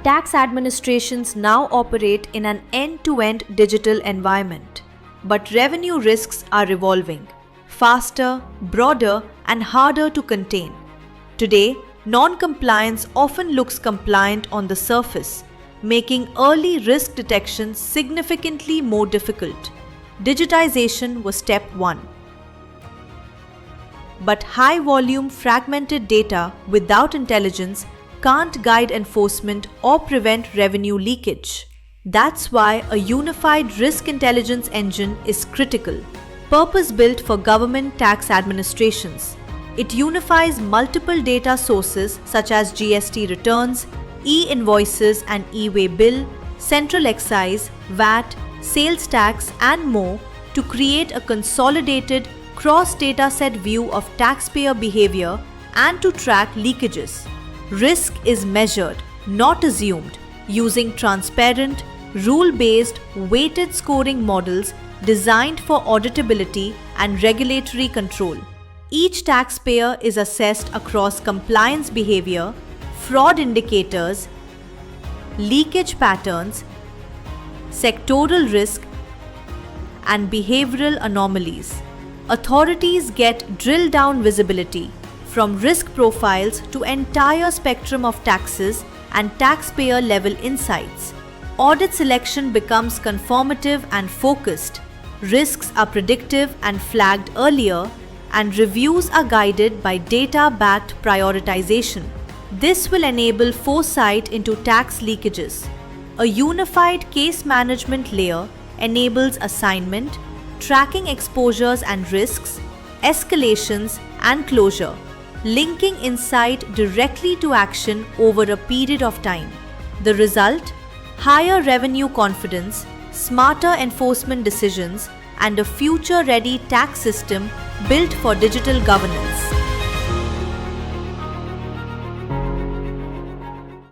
Tax administrations now operate in an end-to-end digital environment. But revenue risks are evolving, faster, broader, and harder to contain. Today, non-compliance often looks compliant on the surface, making early risk detection significantly more difficult. Digitization was step one. But high-volume fragmented data without intelligence can't guide enforcement or prevent revenue leakage. That's why a unified risk intelligence engine is critical, purpose-built for government tax administrations. It unifies multiple data sources such as GST returns, e-invoices and e-way bill, central excise, VAT, sales tax and more to create a consolidated cross-data set view of taxpayer behavior and to track leakages. Risk is measured, not assumed, using transparent, rule-based, weighted scoring models designed for auditability and regulatory control. Each taxpayer is assessed across compliance behavior, fraud indicators, leakage patterns, sectoral risk, and behavioral anomalies. Authorities get drill-down visibility from risk profiles to entire spectrum of taxes and taxpayer-level insights. Audit selection becomes conformative and focused. Risks are predictive and flagged earlier, and reviews are guided by data-backed prioritization. This will enable foresight into tax leakages. A unified case management layer enables assignment, tracking exposures and risks, escalations, and closure, linking insight directly to action over a period of time. The result? Higher revenue confidence, smarter enforcement decisions, and a future-ready tax system built for digital governance.